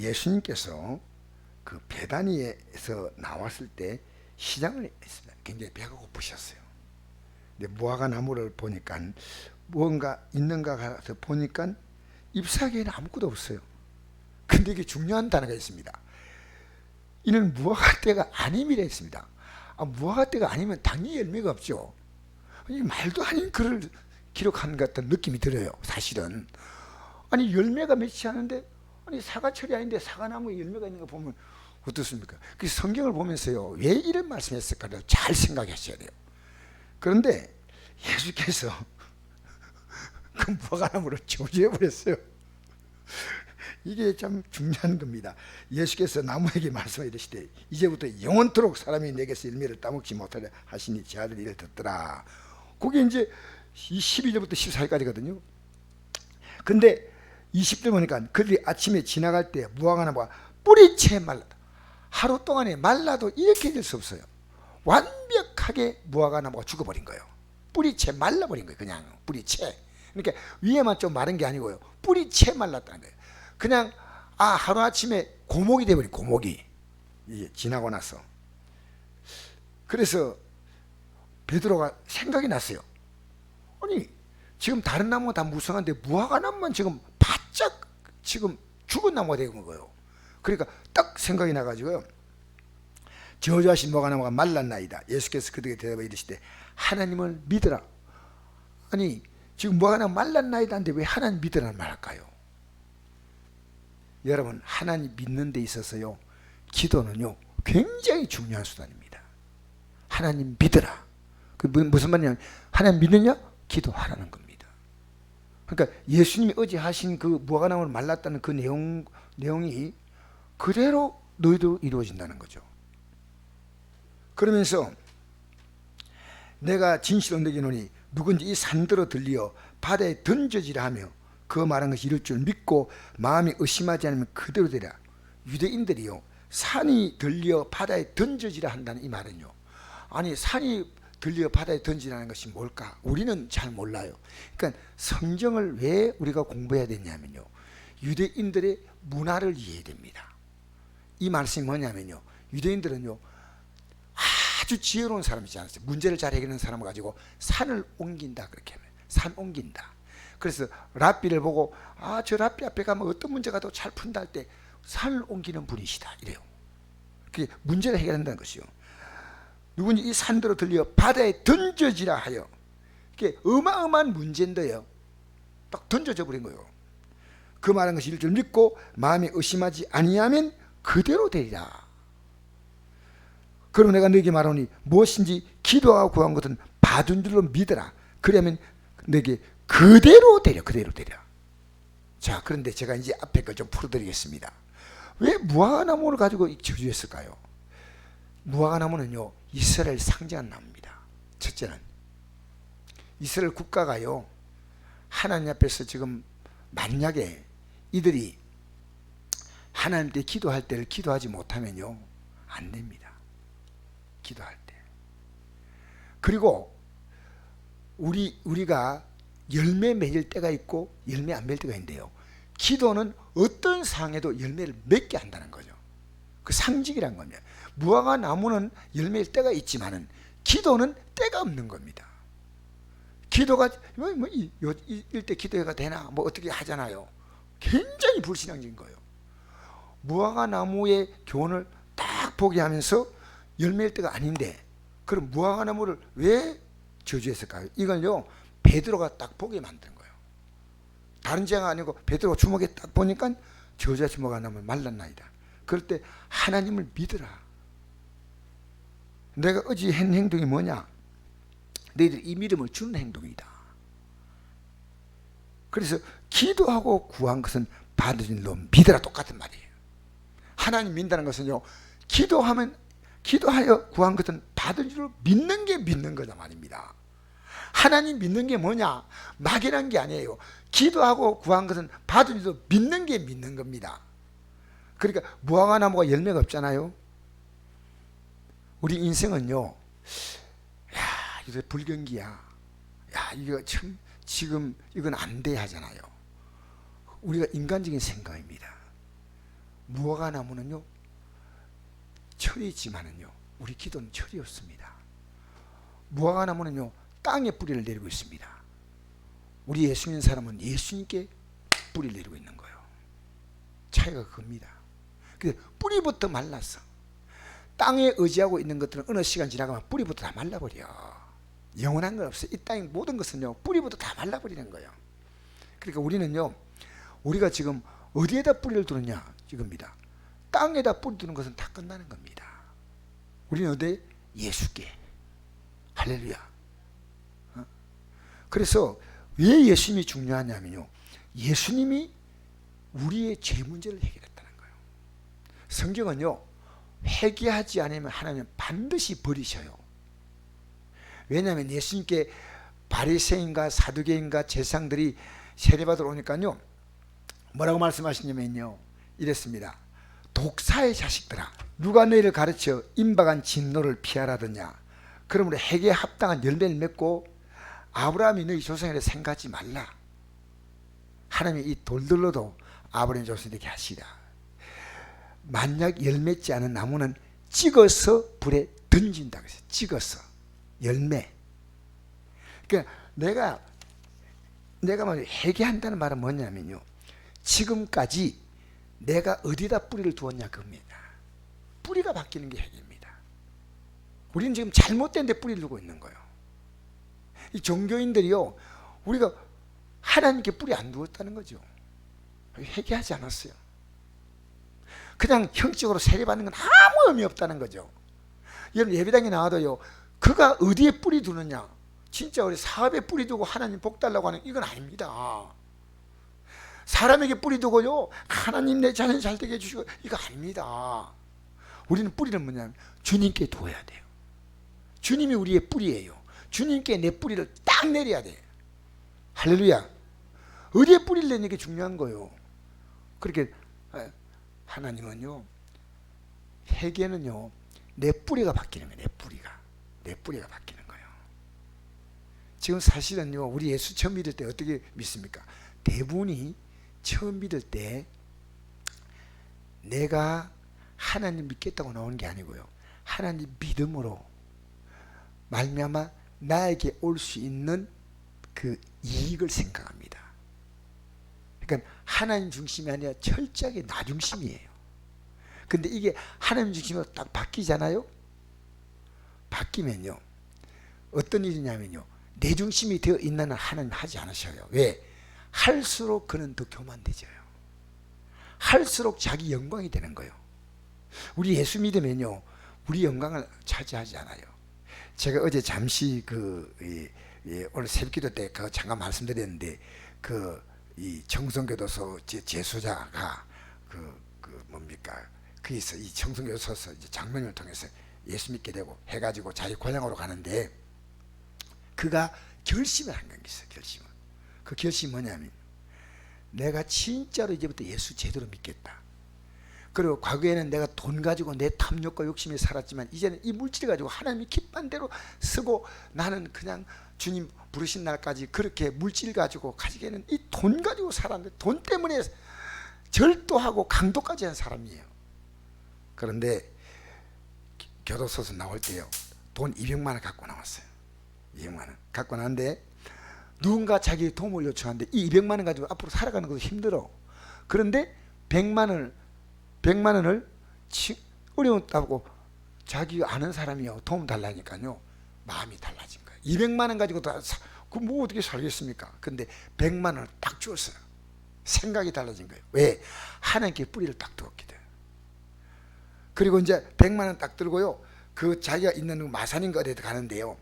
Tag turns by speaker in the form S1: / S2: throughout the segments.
S1: 예수님께서 그 베다니에서 나왔을 때 시장을 했습니다. 굉장히 배가 고프셨어요. 근데 무화과 나무를 보니까 무언가 있는가 가서 보니까 잎사귀에는 아무것도 없어요. 근데 이게 중요한 단어가 있습니다. 이는 무화과대가 아님이라 했습니다. 무화과대가 아니면 당연히 열매가 없죠. 이 말도 아닌 글을 기록한 것 같은 느낌이 들어요. 사실은 아니 열매가 맺지 않은데, 아니 사과철이 아닌데 사과나무에 열매가 있는 거 보면 어떻습니까? 그 성경을 보면서요, 왜 이런 말씀했을까를 잘 생각하셔야 돼요. 그런데 예수께서 그 무화과나무를 저주해 버렸어요. 이게 참 중요한 겁니다. 예수께서 나무에게 말씀하 이르시되 이제부터 영원토록 사람이 내게서 열매를 따먹지 못하려 하시니 제 아들이 이를 듣더라. 그게 이제 12절부터 14절까지거든요. 근데 20절 보니까 그들이 아침에 지나갈 때 무화과나무가 뿌리채 말랐다. 하루 동안에 말라도 이렇게 될 수 없어요. 완벽하게 무화과나무가 죽어버린 거예요. 뿌리채 말라버린 거예요. 그냥 뿌리채. 그러니까 위에만 좀 마른 게 아니고요, 뿌리채 말랐다는 거예요. 그냥 하루아침에 고목이 돼버린, 고목이 이제 지나고 나서. 그래서 베드로가 생각이 났어요. 아니 지금 다른 나무가 다 무성한데 무화과나무만 지금 바짝 지금 죽은 나무가 되는 거예요. 그러니까 딱 생각이 나가지고요, 저주하신 무화과나무가 말랐나이다. 예수께서 그들에게 대답하여 이르시되 하나님을 믿으라. 아니 지금 무화과나무 말랐나이다 하는데 왜 하나님 믿으라는 말 할까요? 여러분, 하나님 믿는 데 있어서요, 기도는요 굉장히 중요한 수단입니다. 하나님 믿으라. 그 무슨 말이냐면, 하나님 믿느냐? 기도하라는 겁니다. 그러니까 예수님이 어제 하신 그 무화과나무를 말랐다는 그 내용이 그대로 너희도 이루어진다는 거죠. 그러면서 내가 진실로 너희노니 누군지 이 산더러 들리어 바다에 던져지라 하며 그 말한 것이 이룰 줄 믿고 마음이 의심하지 않으면 그대로 되라. 유대인들이요, 산이 들려 바다에 던져지라 한다는 이 말은요, 아니 산이 들려 바다에 던지라는 것이 뭘까? 우리는 잘 몰라요. 그러니까 성경을 왜 우리가 공부해야 되냐면요, 유대인들의 문화를 이해해야 됩니다. 이 말씀이 뭐냐면요, 유대인들은요 아주 지혜로운 사람이지 않았어요. 문제를 잘 해결하는 사람을 가지고 산을 옮긴다, 그렇게 하면 산 옮긴다. 그래서 랍비를 보고 저 랍비 앞에 가면 어떤 문제가 더 잘 푼다 할 때 산을 옮기는 분이시다 이래요. 그게 문제를 해결한다는 것이요. 누군지 이 산더러 들려 바다에 던져지라 하여. 이게 어마어마한 문제인데요, 딱 던져져 버린 거예요. 그 말한 것이 이룰 줄 믿고 마음에 의심하지 아니하면 그대로 되리라. 그러면 내가 너에게 말하노니 무엇인지 기도하고 구한 것은 받은 줄로 믿으라. 그러면 너에게 그대로 되려, 그대로 되려. 자, 그런데 제가 이제 앞에 걸 좀 풀어드리겠습니다. 왜 무화과나무를 가지고 저주했을까요? 무화과나무는요 이스라엘 상징한 나무입니다. 첫째는 이스라엘 국가가요, 하나님 앞에서 지금 만약에 이들이 하나님께 기도할 때를 기도하지 못하면요 안 됩니다. 기도할 때. 그리고 우리가 열매 맺을 때가 있고 열매 안 맺을 때가 있는데요, 기도는 어떤 상황에도 열매를 맺게 한다는 거죠. 그 상징이란 겁니다. 무화과 나무는 열매일 때가 있지만은 기도는 때가 없는 겁니다. 기도가 이때 기도가 되나 뭐 어떻게 하잖아요. 굉장히 불신앙적인 거예요. 무화과 나무의 교훈을 딱 보게 하면서 열매일 때가 아닌데, 그럼 무화과 나무를 왜 저주했을까요? 이걸요 베드로가 딱 보게 만든 거예요. 다른 죄가 아니고 베드로가 주먹에 딱 보니까 저주하신 무화과 나무를 말랐나이다. 그럴 때 하나님을 믿으라. 내가 어제 한 행동이 뭐냐? 너희들 이 믿음을 주는 행동이다. 그래서 기도하고 구한 것은 받은 줄로 믿으라, 똑같은 말이에요. 하나님 믿는다는 것은요, 기도하여 구한 것은 받은 줄로 믿는 게 믿는 거다 말입니다. 하나님 믿는 게 뭐냐? 막연한 게 아니에요. 기도하고 구한 것은 받은 줄로 믿는 게 믿는 겁니다. 그러니까 무화과 나무가 열매가 없잖아요. 우리 인생은요, 야 이거 불경기야, 야 이거 참 지금 이건 안 돼 하잖아요. 우리가 인간적인 생각입니다. 무화과 나무는요 철이지만은요 우리 기도는 철이 없습니다. 무화과 나무는요 땅에 뿌리를 내리고 있습니다. 우리 예수 믿는 사람은 예수님께 뿌리를 내리고 있는 거예요. 차이가 큽니다. 근데 뿌리부터 말랐어. 땅에 의지하고 있는 것들은 어느 시간 지나가면 뿌리부터 다 말라버려. 영원한 건 없어요. 이 땅의 모든 것은요 뿌리부터 다 말라버리는 거예요. 그러니까 우리는요 우리가 지금 어디에다 뿌리를 두느냐 이겁니다. 땅에다 뿌리 두는 것은 다 끝나는 겁니다. 우리는 어디에? 예수께. 할렐루야. 그래서 왜 예수님이 중요하냐면요 예수님이 우리의 죄 문제를 해결했다는 거예요. 성경은요 회개하지 않으면 하나님은 반드시 버리셔요. 왜냐하면 예수님께 바리새인과 사두개인과 제사장들이 세례받으러 오니까요 뭐라고 말씀하시냐면요 이랬습니다. 독사의 자식들아 누가 너희를 가르쳐 임박한 진노를 피하라더냐. 그러므로 회개에 합당한 열매를 맺고 아브라함이 너희 조상이라 생각하지 말라. 하나님이 이 돌들로도 아브라함 조상이 되게 하시라. 만약 열맺지 않은 나무는 찍어서 불에 던진다고 했어요. 찍어서 열매. 그러니까 내가 말 회개한다는 말은 뭐냐면요 지금까지 내가 어디다 뿌리를 두었냐 그겁니다. 뿌리가 바뀌는 게 회개입니다. 우리는 지금 잘못된 데 뿌리를 두고 있는 거예요. 이 종교인들이요 우리가 하나님께 뿌리 안 두었다는 거죠. 회개하지 않았어요. 그냥 형식적으로 세례받는 건 아무 의미 없다는 거죠. 여러분 예배당에 나와도요 그가 어디에 뿌리 두느냐 진짜 우리 사업에 뿌리 두고 하나님 복 달라고 하는 이건 아닙니다. 사람에게 뿌리 두고요 하나님 내 자녀 잘 되게 해주시고 이거 아닙니다. 우리는 뿌리는 뭐냐면 주님께 두어야 돼요. 주님이 우리의 뿌리예요. 주님께 내 뿌리를 딱 내려야 돼. 할렐루야. 어디에 뿌리를 내는 게 중요한 거예요. 그렇게 하나님은요 회개는요 내 뿌리가 바뀌는 거예요. 내 뿌리가 바뀌는 거예요. 지금 사실은요 우리 예수 처음 믿을 때 어떻게 믿습니까? 대부분이 처음 믿을 때 내가 하나님 믿겠다고 나오는 게 아니고요 하나님 믿음으로 말미암아 나에게 올 수 있는 그 이익을 생각합니다. 그러니까 하나님 중심이 아니라 철저하게 나 중심이에요. 근데 이게 하나님 중심으로 딱 바뀌잖아요. 바뀌면요 어떤 일이냐면요 내 중심이 되어 있는 한 하나님 하지 않으셔요. 왜? 할수록 그는 더 교만해져요. 할수록 자기 영광이 되는 거예요. 우리 예수 믿으면요 우리 영광을 차지하지 않아요. 제가 어제 잠시 오늘 새벽기도 때 잠깐 말씀드렸는데 이 청송교도소 제수자가 뭡니까 거기서 이 청송교도소에서 이제 장로님을 통해서 예수 믿게 되고 해가지고 자기 고향으로 가는데 그가 결심을 한 게 있어요. 그 결심이 뭐냐면 내가 진짜로 이제부터 예수 제대로 믿겠다. 그리고 과거에는 내가 돈 가지고 내 탐욕과 욕심에 살았지만 이제는 이 물질 가지고 하나님이 기뻐한 대로 쓰고 나는 그냥 주님 부르신 날까지 그렇게 물질 가지고 가지게는 이 돈 가지고 살았는데 돈 때문에 절도하고 강도까지 한 사람이에요. 그런데 교도소에서 나올 때요 돈 200만 원 갖고 나왔어요. 200만 원 갖고 나왔는데 누군가 자기의 도움을 요청하는데 이 200만 원 가지고 앞으로 살아가는 것도 힘들어. 그런데 100만 원을 어려웠다고 자기 아는 사람이요 도움 달라니까요 마음이 달라진 거예요. 200만 원 가지고 뭐 어떻게 살겠습니까? 근데 100만 원을 딱 주었어요. 생각이 달라진 거예요. 왜? 하나님께 뿌리를 딱 두었기 때문에. 그리고 이제 100만 원 딱 들고요 그 자기가 있는 마산인가 어디에 가는데요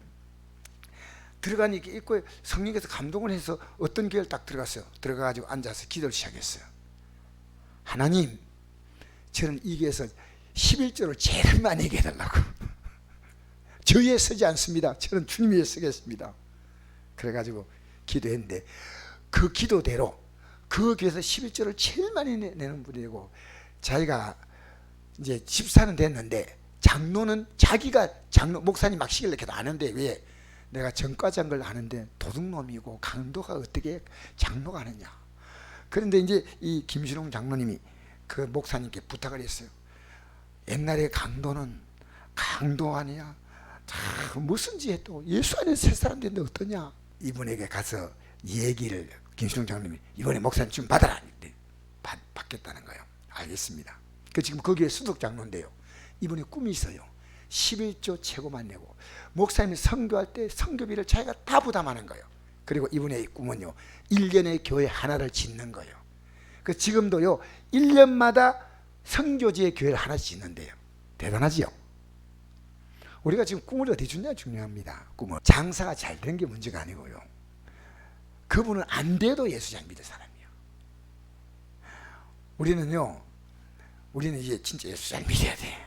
S1: 들어가니까 입구에 성령께서 감동을 해서 어떤 교회를 딱 들어갔어요. 들어가가지고 앉아서 기도를 시작했어요. 하나님 저는 이 교회에서 11조를 제일 많이 얘기해 달라고. 저 위에 서지 않습니다. 저는 주님 위에 서겠습니다. 그래가지고 기도했는데 그 기도대로 그 교회에서 11조를 제일 많이 내는 분이고 자기가 이제 집사는 됐는데 장로는 자기가 목사님 막 시키려고 해도 아는데 왜? 내가 전과자인 걸 아는데 도둑놈이고 강도가 어떻게 장로가 하느냐. 그런데 이제 이 김신홍 장로님이 그 목사님께 부탁을 했어요. 옛날에 강도는 강도 아니야. 참 무슨지 해도 예수 안에 새 사람 되는데 어떠냐. 이분에게 가서 얘기를 김신웅 장로님이 이번에 목사님 좀 받아라. 이때 받겠다는 거예요. 알겠습니다. 그 지금 거기에 수석 장로인데요. 이분이 꿈이 있어요. 11조 최고만 내고 목사님이 선교할 때 선교비를 자기가 다 부담하는 거예요. 그리고 이분의 꿈은요 1년에 교회 하나를 짓는 거예요. 그 지금도요 1년마다 선교지의 교회를 하나씩 짓는데요. 대단하지요. 우리가 지금 꿈을 어디 주냐 중요합니다. 꿈은 장사가 잘 되는 게 문제가 아니고요. 그분은 안 돼도 예수 잘 믿을 사람이에요. 우리는 이제 진짜 예수 잘 믿어야 돼.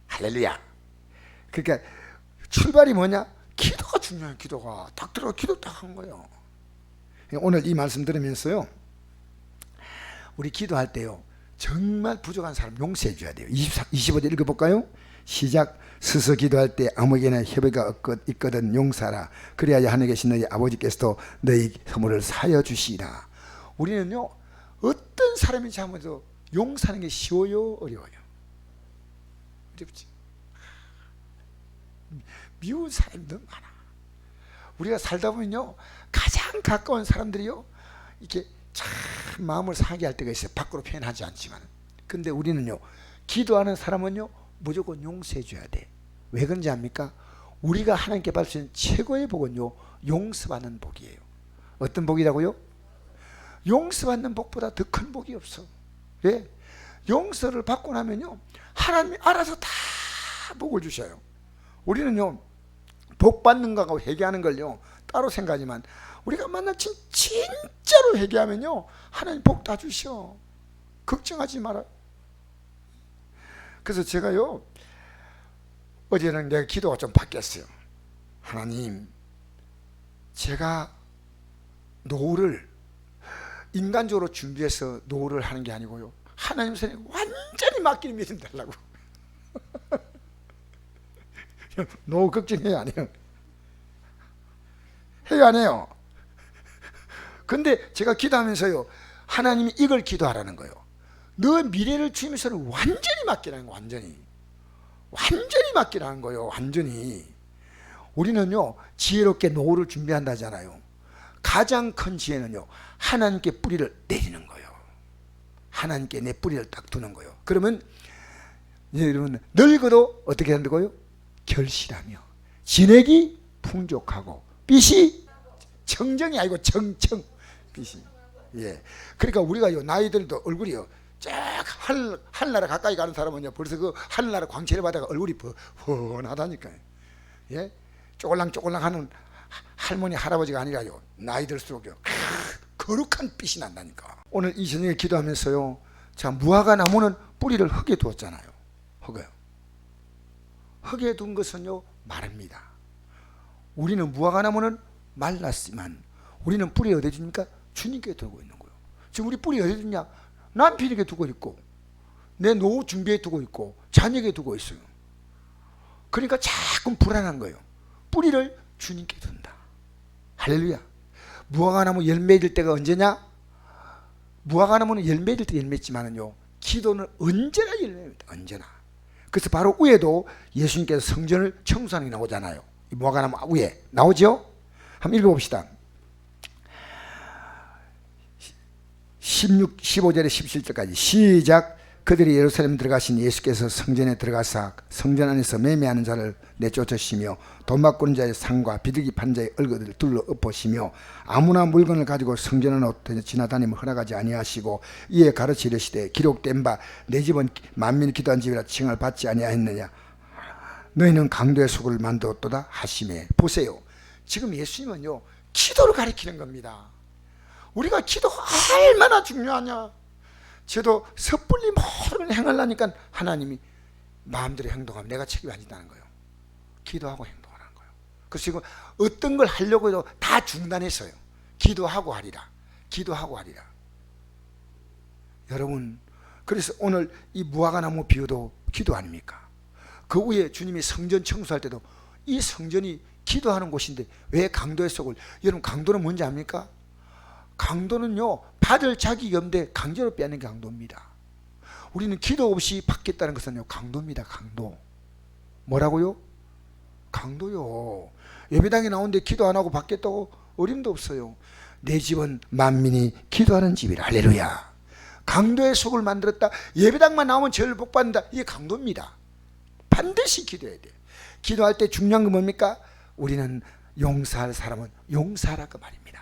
S1: 할렐루야. 그러니까 출발이 뭐냐? 기도가 중요해요. 기도가 딱 들어가 기도 딱 한 거예요. 오늘 이 말씀 들으면서요 우리 기도할 때요 정말 부족한 사람 용서해 줘야 돼요. 25절 읽어볼까요? 시작. 스스 기도할 때 아무에게나 협의가 있거든 용서하라. 그래야 하늘에 계신 너희 아버지께서도 너희 허물을 사여 주시리라. 우리는요 어떤 사람이 잘못해도 용서하는 게 쉬워요 어려워요? 어렵지. 미운 사람이 너무 많아. 우리가 살다 보면요 가장 가까운 사람들이요 이렇게 참 마음을 상하게 할 때가 있어요. 밖으로 표현하지 않지만. 근데 우리는요 기도하는 사람은요 무조건 용서해 줘야 돼. 왜 그런지 압니까? 우리가 하나님께 받을 수 있는 최고의 복은요 용서받는 복이에요. 어떤 복이라고요? 용서받는 복보다 더 큰 복이 없어. 왜? 용서를 받고 나면요 하나님이 알아서 다 복을 주셔요. 우리는요 복 받는 거하고 회개하는 걸요 따로 생각하지만 우리가 만날 진짜로 회개하면요 하나님 복 다 주셔. 걱정하지 마라. 그래서 제가요 어제는 내 기도가 좀 바뀌었어요. 하나님, 제가 노후를 인간적으로 준비해서 노후를 하는 게 아니고요 하나님 손에 완전히 맡기는 믿음 달라고. 노후 걱정해요 안 해요? 해요 안 해요? 근데 제가 기도하면서요 하나님이 이걸 기도하라는 거예요. 너 미래를 주님께서는 완전히 맡기라는 거예요. 완전히 맡기라는 거예요. 완전히. 우리는요 지혜롭게 노후를 준비한다잖아요. 가장 큰 지혜는요 하나님께 뿌리를 내리는 거예요. 하나님께 내 뿌리를 딱 두는 거예요. 그러면 여러분 늙어도 어떻게 한다고요? 결실하며 진액이 풍족하고 빛이 청정이 아니고 청청 빛이. 예. 그러니까 우리가요 나이들도 얼굴이요 쫙 하늘나라 가까이 가는 사람은요 벌써 그 하늘나라 광채를 받아가 얼굴이 훤하다니까요. 예? 쪼글랑쪼글랑 하는 할머니 할아버지가 아니라요 나이 들수록요 거룩한 빛이 난다니까. 오늘 이 저녁에 기도하면서요 자 무화과 나무는 뿌리를 흙에 두었잖아요. 흙에 둔 것은요 마릅니다. 우리는 무화과 나무는 말랐지만 우리는 뿌리 어디 줍니까? 주님께 두고 있는 거예요. 지금 우리 뿌리 어디 두냐? 남편에게 두고 있고 내 노후 준비해 두고 있고 자녀에게 두고 있어요. 그러니까 자꾸 불안한 거예요. 뿌리를 주님께 둔다. 할렐루야. 무화과나무 열매 질 때가 언제냐? 무화과나무는 열매 질 때 열매지만은요 기도는 언제나 열매입니다. 언제나. 그래서 바로 위에도 예수님께서 성전을 청소하는 게 나오잖아요. 무화과나무 위에 나오죠? 한번 읽어봅시다. 15절에 17절까지 시작. 그들이 예루살렘 들어가신 예수께서 성전에 들어가사 성전 안에서 매매하는 자를 내쫓으시며 돈 바꾸는 자의 상과 비둘기 판 자의 얼굴을 둘러 엎으시며 아무나 물건을 가지고 성전 안으로 지나다니면 허락하지 아니하시고 이에 가르치 이르시되 기록된 바 내 집은 만민이 기도한 집이라 칭을 받지 아니하였느냐. 너희는 강도의 속을 만들었도다 하시매. 보세요. 지금 예수님은요 기도를 가리키는 겁니다. 우리가 기도가 얼마나 중요하냐. 저도 섣불리 모든 걸 행하려니까 하나님이 마음대로 행동하면 내가 책임이 아니다는 거예요. 기도하고 행동하는 거예요. 그래서 지금 어떤 걸 하려고 해도 다 중단했어요. 기도하고 하리라. 기도하고 하리라. 여러분 그래서 오늘 이 무화과나무 비유도 기도 아닙니까? 그 위에 주님이 성전 청소할 때도 이 성전이 기도하는 곳인데 왜 강도의 속을. 여러분 강도는 뭔지 압니까? 강도는요 받을 자격이 없는데 강제로 빼는 게 강도입니다. 우리는 기도 없이 받겠다는 것은요, 강도입니다. 강도. 뭐라고요? 강도요. 예배당에 나오는데 기도 안 하고 받겠다고 어림도 없어요. 내 집은 만민이 기도하는 집이라. 할렐루야. 강도의 속을 만들었다. 예배당만 나오면 죄를 복받는다. 이게 강도입니다. 반드시 기도해야 돼요. 기도할 때 중요한 건 뭡니까? 우리는 용서할 사람은 용서하라 그 말입니다.